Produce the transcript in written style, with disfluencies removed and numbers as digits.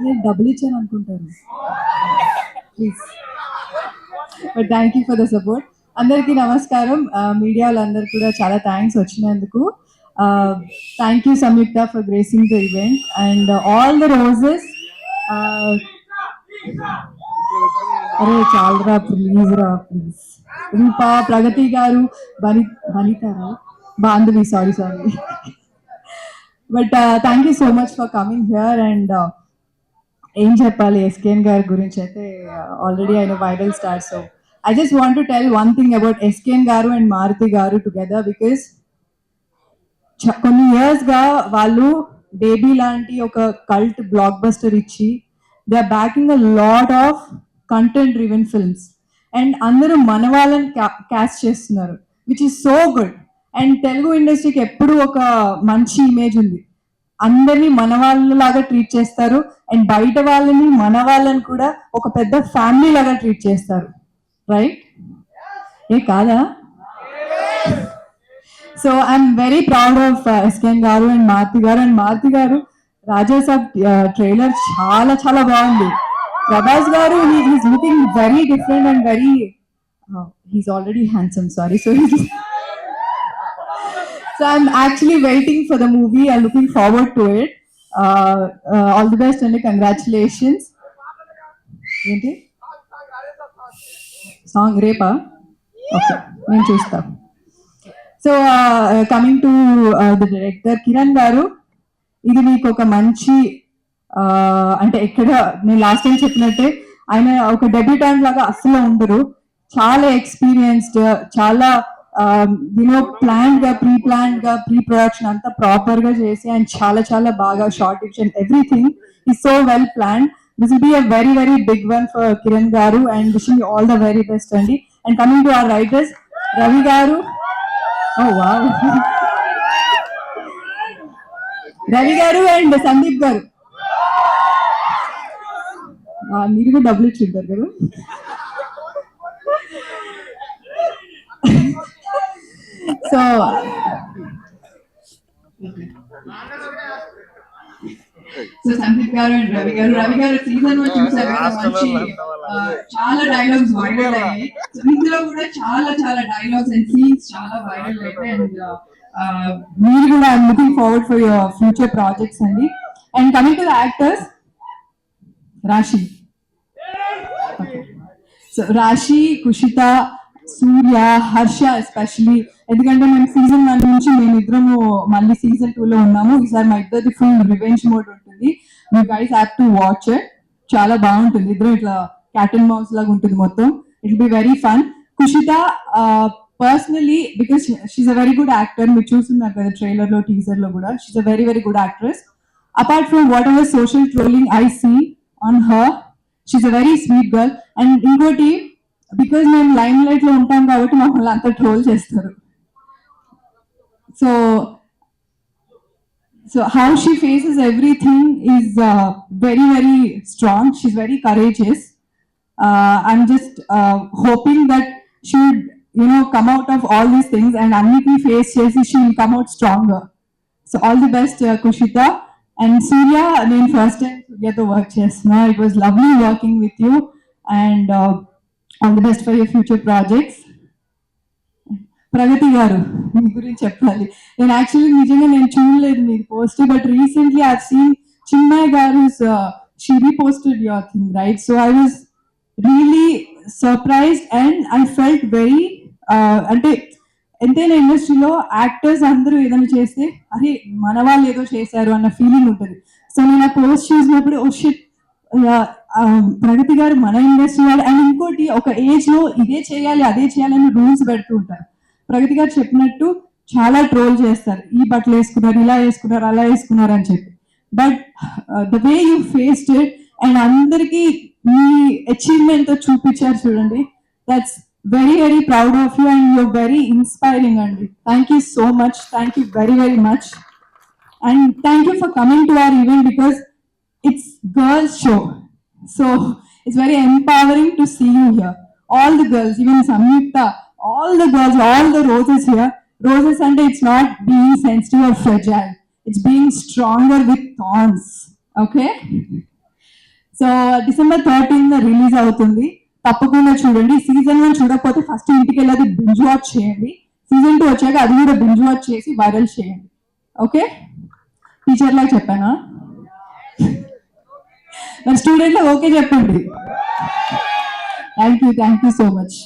నేను డబ్బులు ఇచ్చాను అనుకుంటారు. Please. But thank you for the support. అందరికీ నమస్కారం. మీడియా వాళ్ళందరూ కూడా చాలా థ్యాంక్స్ వచ్చినందుకు. Thank you Samyuktha for gracing the event and all the roses. అరే చాలరా ప్లీజ్ రా ప్లీజ్. రూపా, ప్రగతి గారు, వనితారా, Bandhavi, sorry. But thank you so much for coming here and ఏం చెప్పాలి ఎస్కేఎన్ గారి గురించి అయితే ఆల్రెడీ ఆయన viral star. So I just want to tell one thing about SKN గారు అండ్ మారుతి గారు టుగెదర్ బికాస్ కొన్ని ఇయర్స్ గా వాళ్ళు బేబీ లాంటి ఒక కల్ట్ బ్లాక్ బస్టర్ ఇచ్చి they are backing a lot of content driven films and అందరూ మన వాళ్ళని క్యాస్ట్ చేస్తున్నారు which is so good. And Telugu ఇండస్ట్రీకి ఎప్పుడు ఒక మంచి ఇమేజ్ ఉంది, అందరినీ మన వాళ్ళలాగా ట్రీట్ చేస్తారు అండ్ బయట వాళ్ళని మన వాళ్ళని కూడా ఒక పెద్ద ఫ్యామిలీ లాగా ట్రీట్ చేస్తారు, రైట్? ఏ కాదా? So I'm very proud of SKN గారు అండ్ మారుతి గారు. అండ్ మారుతి గారు రాజాసాబ్ ట్రైలర్ చాలా చాలా బాగుంది. ప్రభాస్ గారు he's looking very different and very he's already handsome, sorry. So I'm actually waiting for the movie. I'm looking forward to it. All the best and congratulations. ఏంటి song రేపా? Okay, నేను చూస్తా. So coming to the director Kiran గారు, ఇది మీకు ఒక మంచి అంటే ఎక్కడ నేను లాస్ట్ టైం చెప్పినట్టే ఆయన ఒక డెబ్యూటాంట్ లాగా అస్సలు ఉండరు. చాలా ఎక్స్పీరియన్స్డ్, చాలా ప్లాన్డ్ గా ప్రీ ప్రొడక్షన్ అంతా ప్రాపర్ గా చేసి అండ్ చాలా చాలా బాగా short division everything is so well planned. This will be a very very big one for Kiran గారు and wishing all the very best అండి. And coming to our writers Ravi గారు, oh wow, Ravi గారు and Sandeep గారు, మీరు కూడా డబ్బులు ఇచ్చి ఉంటారు కదా. సో సందీప్ గారు అండ్ రవి గారు సీజన్ చూసారు కదా, మంచి చాలా డైలాగ్స్ వైరల్ అయ్యాయి. సో ఇందులో కూడా చాలా చాలా డైలాగ్స్ అండ్ సీన్స్ చాలా వైరల్ అయ్యాయి. అండ్ మీరు కూడా I'm looking forward for your future projects అండి. And coming to the actors, Rashi, so Rashi, Kushitha, Surya, Harsha especially, ఎందుకంటే మేము సీజన్ 1 నుంచి మేమిద్దరము మళ్ళీ సీజన్ 2 లో ఉన్నాము. ఈసారి మా ఇద్దరిది ఫుల్ రివెంజ్ మోడ్ ఉంటుంది. You guys have to watch it. చాలా బాగుంటుంది, ఇద్దరు ఇట్లా క్యాట్ అండ్ మౌస్ లాగా ఉంటుంది మొత్తం. It will be very fun. Kushitha personally because she's a very good actor, మీరు చూస్తున్నారు కదా ట్రైలర్ లో టీజర్ లో కూడా, she's a very very good actress. Apart from whatever social trolling I see on her, she's a very sweet girl. And ఇంకోటి, because మేము limelight లో ఉంటాం కాబట్టి మమ్మల్ని అంతా ట్రోల్ చేస్తారు. So how she faces everything is very very strong. She's very courageous. I'm just hoping that she would come out of all these things and అన్నిటినీ face చేసి she will come out stronger. So all the best Kushitha. And Surya, నేను first time సూర్యతో work చేస్తున్నా. It was lovely working with you and all the best for your future projects. Pragathi గారు, మీ గురించి చెప్పాలి. నేను యాక్చువల్లీ నిజంగా నేను చూడలేదు మీరు post, but recently I seen Chinmayi గారు she reposted your thing, right? So I was really surprised and I felt very, అంటే ఎంతైనా ఇండస్ట్రీలో యాక్టర్స్ అందరూ ఏదైనా చేస్తే అరే మన వాళ్ళు ఏదో చేశారు అన్న ఫీలింగ్ ఉంటుంది. సో నేను ఆ పోస్ట్ చూసినప్పుడు ఓ షిట్, ప్రగతి గారు మన ఇండస్ట్రీ వాళ్ళు. అండ్ ఇంకోటి, ఒక ఏజ్ లో ఇదే చేయాలి అదే చేయాలని రూల్స్ పెడుతూ ఉంటారు. ప్రగతి గారు చెప్పినట్టు చాలా ట్రోల్ చేస్తారు, ఈ బట్టలు వేసుకున్నారు, ఇలా వేసుకున్నారు, అలా వేసుకున్నారు అని చెప్పి. But the way you faced it and అందరికీ మీ అచీవ్మెంట్ తో చూపించారు చూడండి, that's very very proud of you and you're very inspiring Andy. Thank you so much. Thank you very very much. And thank you for coming to our event because it's girls show. So it's very empowering to see you here. All the girls, even Samyukta, all the girls, all the roses here. Roses and it's not being sensitive or fragile. It's being stronger with thorns. Okay? So December 13 release అవుతుంది, తప్పకుండా చూడండి. Season 1 చూడకపోతే first ఇంటికి వెళ్ళి అది binge watch చేయండి. Season 2 వచ్చాక అది కూడా బింజ్ వాచ్ చేసి వైరల్ చేయండి. ఓకే, టీచర్ లాగా చెప్పానా? మరి స్టూడెంట్ ఓకే చెప్పండి. Thank you so much.